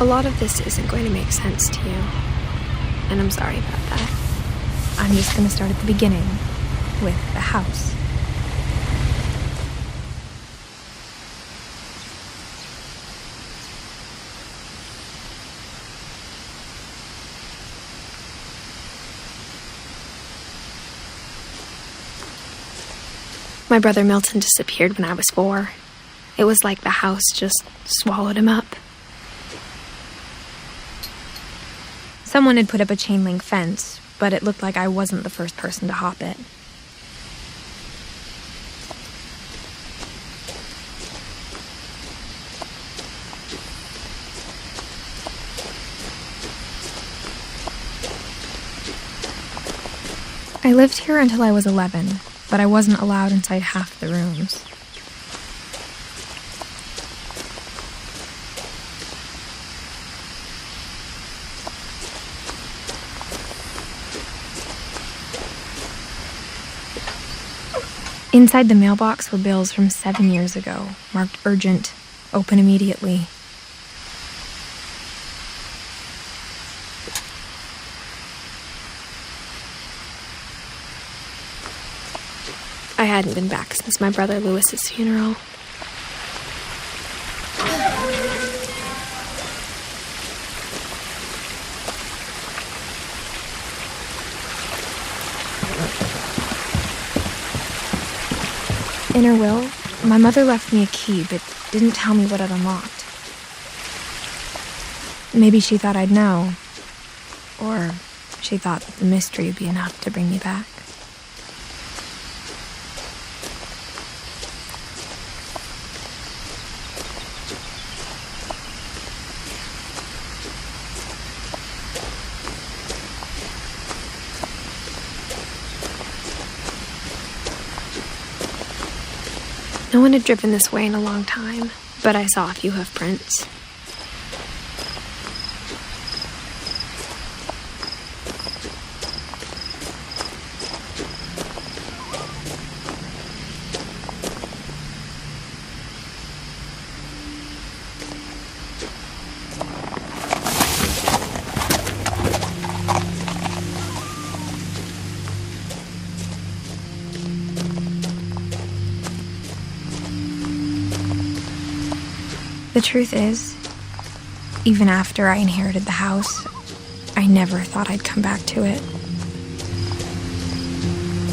A lot of this isn't going to make sense to you, and I'm sorry about that. I'm just going to start at the beginning, with the house. My brother Milton disappeared when I was 4. It was like the house just swallowed him up. Someone had put up a chain link fence, but it looked like I wasn't the first person to hop it. I lived here until I was 11, but I wasn't allowed inside half the rooms. Inside the mailbox were bills from 7 years ago, marked urgent, open immediately. I hadn't been back since my brother Lewis's funeral. In her will, my mother left me a key, but didn't tell me what it unlocked. Maybe she thought I'd know, or she thought that the mystery would be enough to bring me back. No one had driven this way in a long time, but I saw a few hoof prints. The truth is, even after I inherited the house, I never thought I'd come back to it.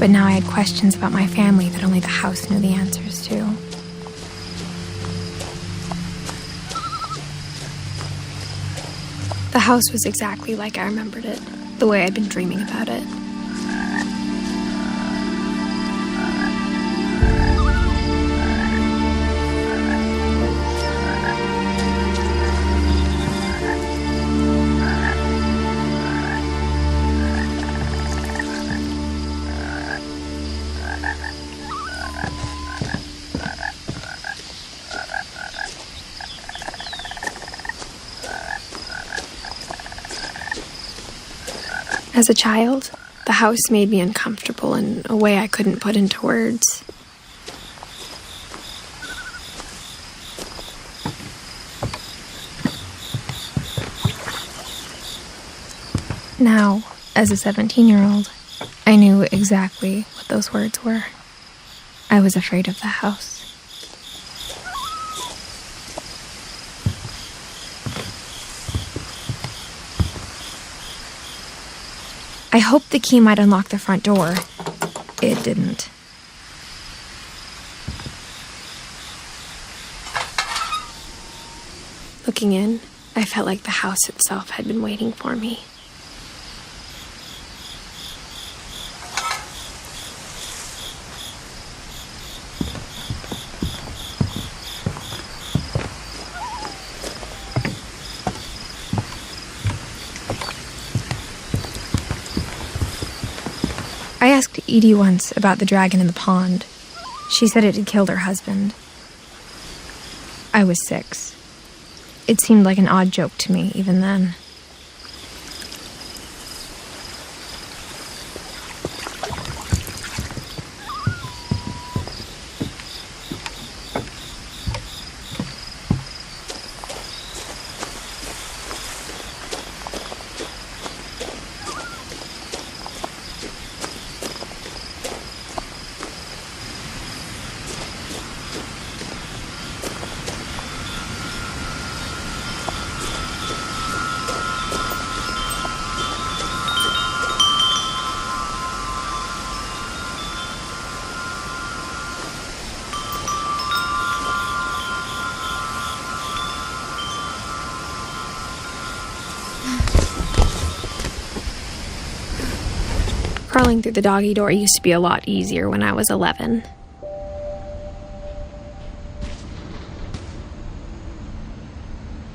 But now I had questions about my family that only the house knew the answers to. The house was exactly like I remembered it, the way I'd been dreaming about it. As a child, the house made me uncomfortable in a way I couldn't put into words. Now, as a 17-year-old, I knew exactly what those words were. I was afraid of the house. I hoped the key might unlock the front door. It didn't. Looking in, I felt like the house itself had been waiting for me. I asked Edie once about the dragon in the pond. She said it had killed her husband. I was 6. It seemed like an odd joke to me even then. Crawling through the doggy door used to be a lot easier when I was 11.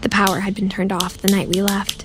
The power had been turned off the night we left.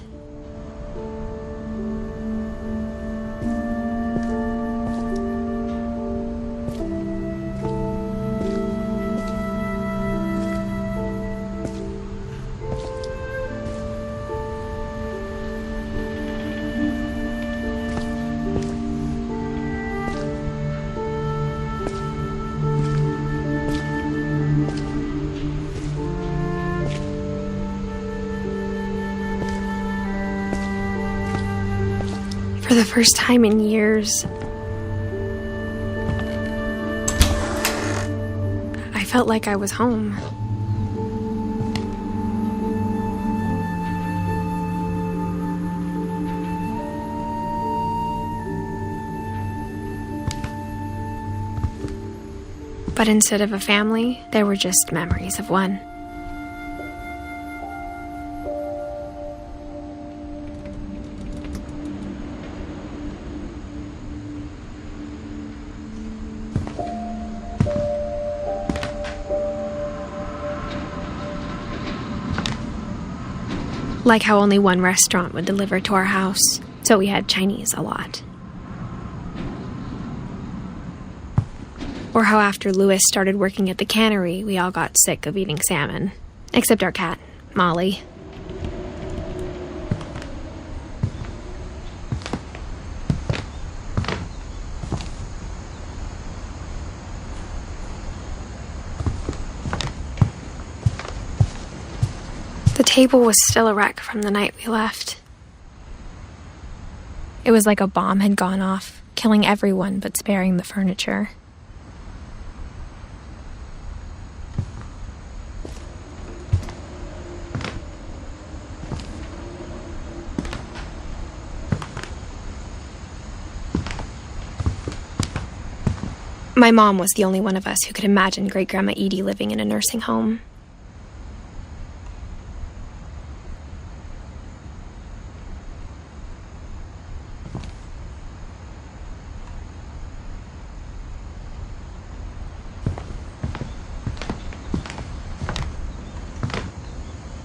For the first time in years, I felt like I was home. But instead of a family, there were just memories of one. Like how only one restaurant would deliver to our house, so we had Chinese a lot. Or how after Louis started working at the cannery, we all got sick of eating salmon. Except our cat, Molly. The table was still a wreck from the night we left. It was like a bomb had gone off, killing everyone but sparing the furniture. My mom was the only one of us who could imagine Great-Grandma Edie living in a nursing home.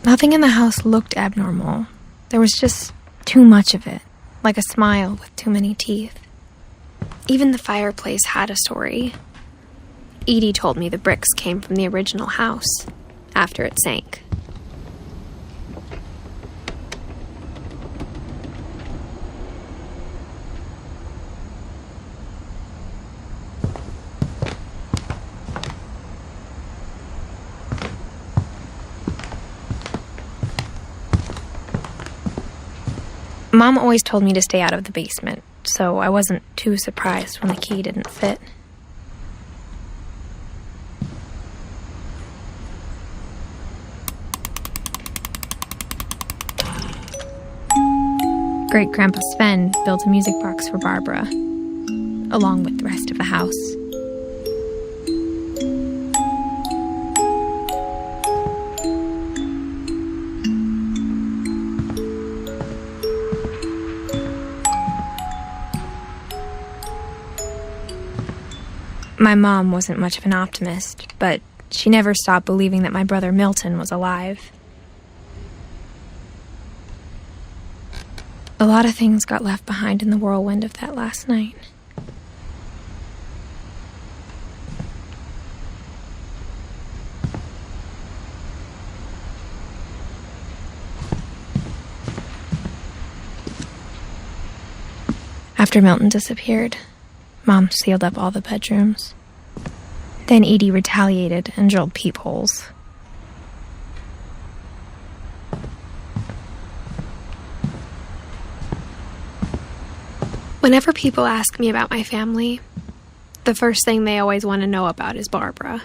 Nothing in the house looked abnormal. There was just too much of it, like a smile with too many teeth. Even the fireplace had a story. Edie told me the bricks came from the original house, after it sank. Mom always told me to stay out of the basement, so I wasn't too surprised when the key didn't fit. Great-Grandpa Sven built a music box for Barbara, along with the rest of the house. My mom wasn't much of an optimist, but she never stopped believing that my brother Milton was alive. A lot of things got left behind in the whirlwind of that last night. After Milton disappeared, Mom sealed up all the bedrooms. Then Edie retaliated and drilled peepholes. Whenever people ask me about my family, the first thing they always want to know about is Barbara.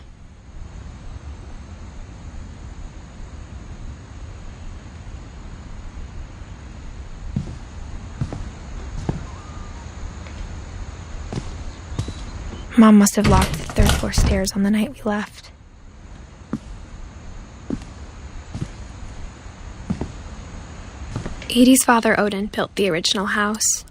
Mom must have locked the third-floor stairs on the night we left. Edie's father, Odin, built the original house.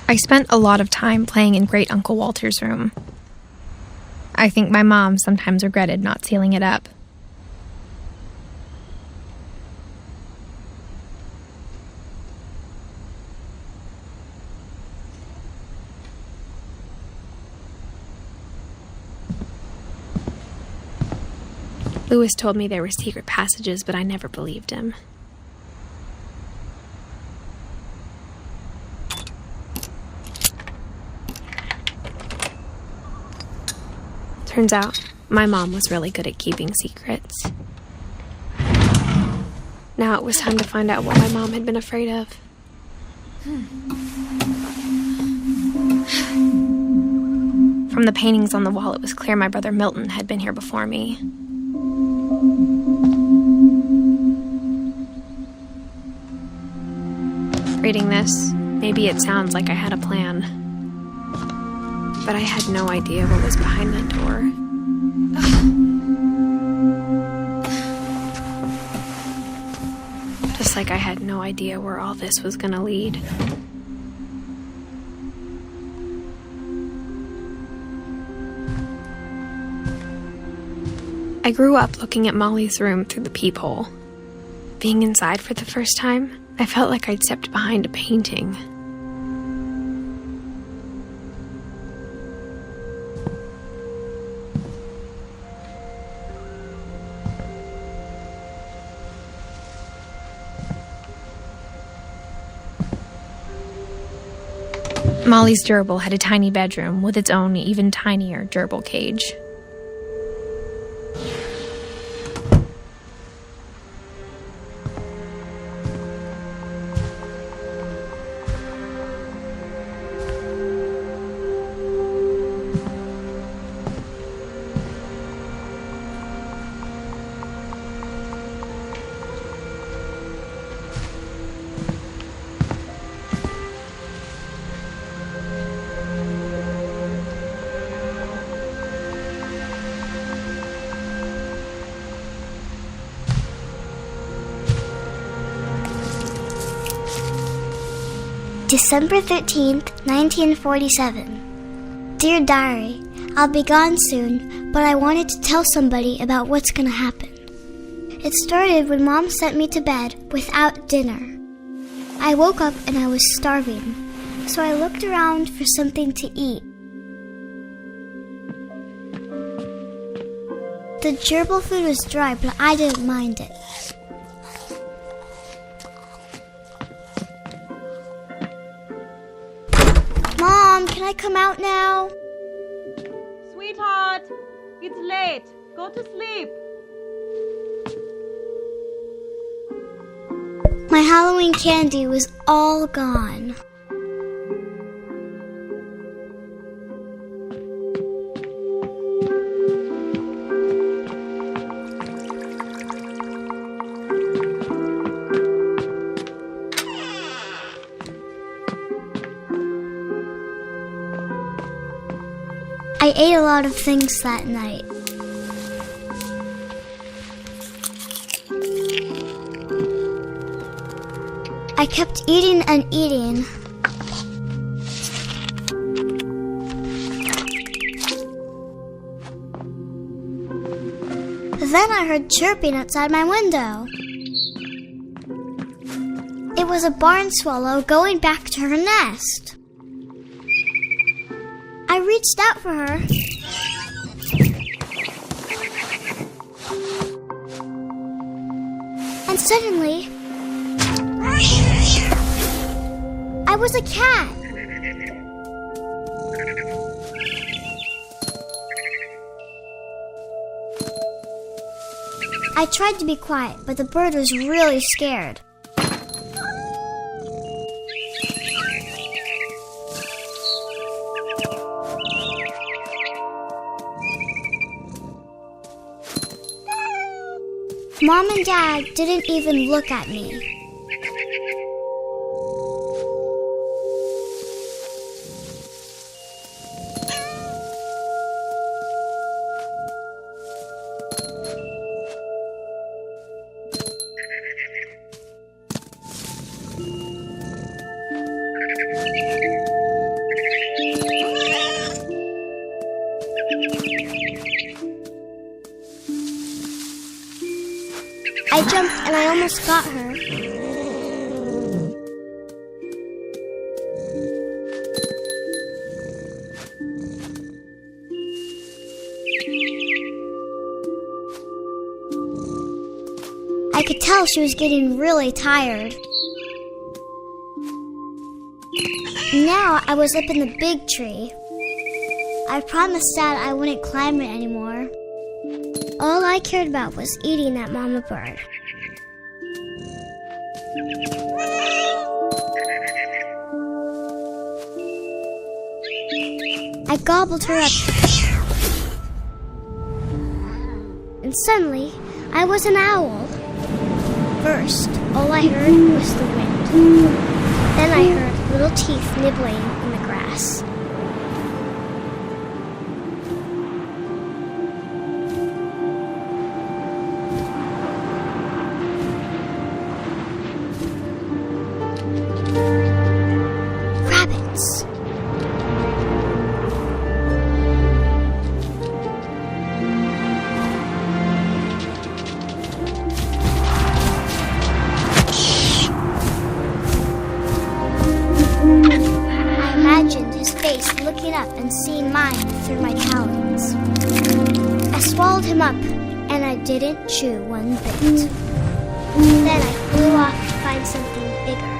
I spent a lot of time playing in Great Uncle Walter's room. I think my mom sometimes regretted not sealing it up. Lewis told me there were secret passages, but I never believed him. Turns out, my mom was really good at keeping secrets. Now it was time to find out what my mom had been afraid of. From the paintings on the wall, it was clear my brother Milton had been here before me. Reading this, maybe it sounds like I had a plan. But I had no idea what was behind that door. Just like I had no idea where all this was gonna lead. I grew up looking at Molly's room through the peephole. Being inside for the first time, I felt like I'd stepped behind a painting. Molly's gerbil had a tiny bedroom with its own even tinier gerbil cage. December 13th, 1947. Dear Diary, I'll be gone soon, but I wanted to tell somebody about what's gonna happen. It started when Mom sent me to bed without dinner. I woke up and I was starving, so I looked around for something to eat. The gerbil food was dry, but I didn't mind it. Mom, can I come out now? Sweetheart, it's late. Go to sleep. My Halloween candy was all gone. I ate a lot of things that night. I kept eating and eating. Then I heard chirping outside my window. It was a barn swallow going back to her nest. I reached out for her. And suddenly, I was a cat. I tried to be quiet, but the bird was really scared. Mom and Dad didn't even look at me. I jumped and I almost got her. I could tell she was getting really tired. Now I was up in the big tree. I promised Dad I wouldn't climb it anymore. All I cared about was eating that mama bird. I gobbled her up. And suddenly, I was an owl. First, all I heard was the wind. Then I heard little teeth nibbling in the grass. Rabbits. I imagined his face looking up and seeing mine through my talons. I swallowed him up, and I didn't chew one bit. Then I flew off to find something bigger.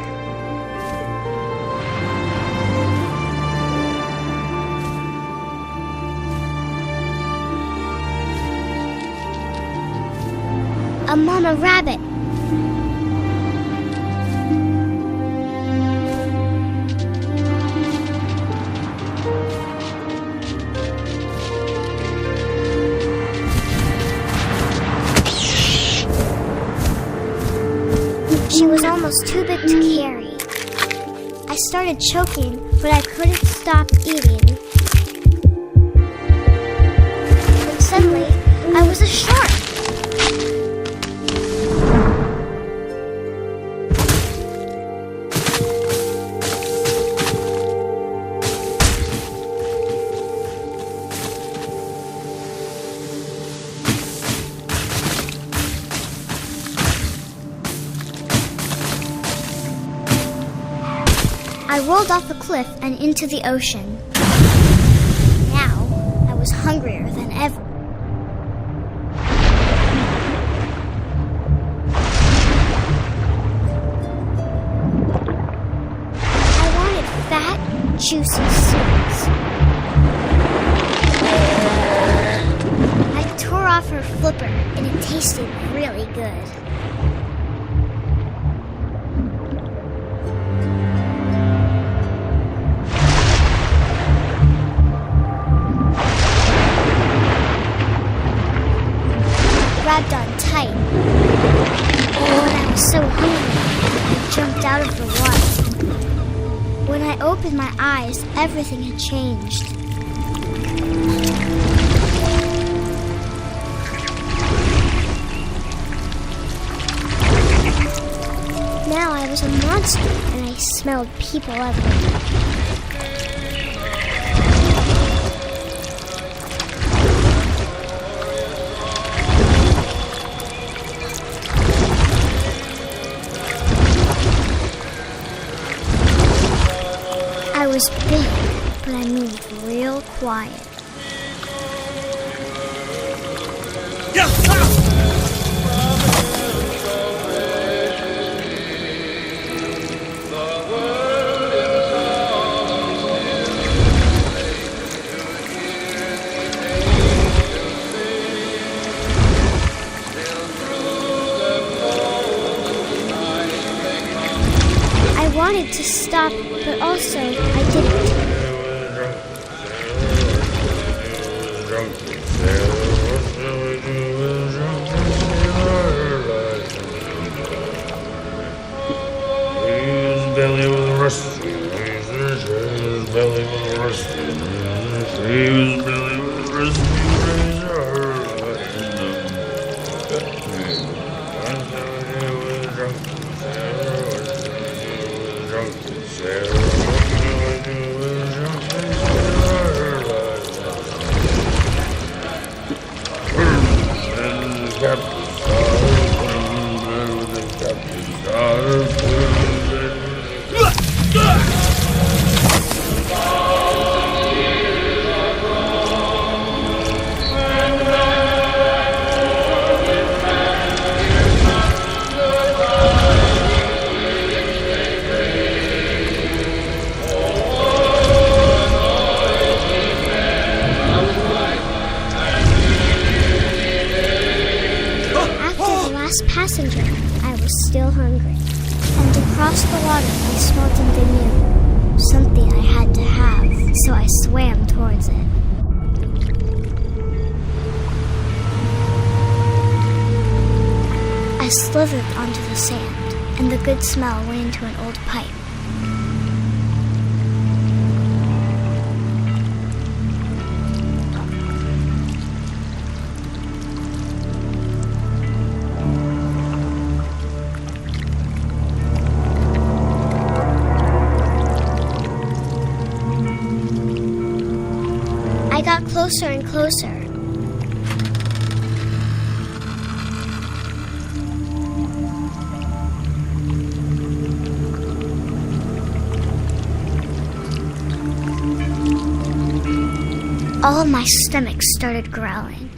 A mama rabbit. She was almost too big to carry. I started choking, but I couldn't stop eating. But suddenly, I was a shark. I rolled off the cliff and into the ocean. Now, I was hungrier than ever. I wanted fat, juicy seeds. I tore off her flipper, and it tasted really good. eyes, everything had changed. Now I was a monster, and I smelled people everywhere. I was big, but I moved real quiet. I wanted to stop, but also I didn't. Passenger, I was still hungry. And across the water, I smelled something new. Something I had to have, so I swam towards it. I slithered onto the sand, and the good smell went into an old pipe. I got closer and closer. All of my stomach started growling.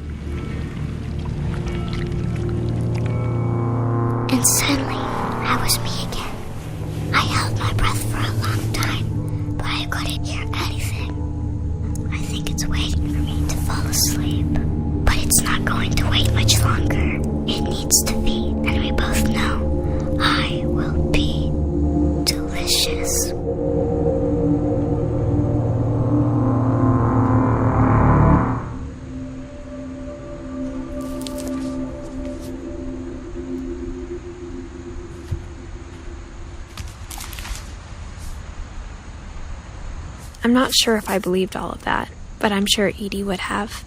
And suddenly, I was me again. I held my breath for a long time, but I couldn't hear anything. I think it's waiting for me to fall asleep. But it's not going to wait much longer. It needs to be, and we both know I will be delicious. I'm not sure if I believed all of that, but I'm sure Edie would have.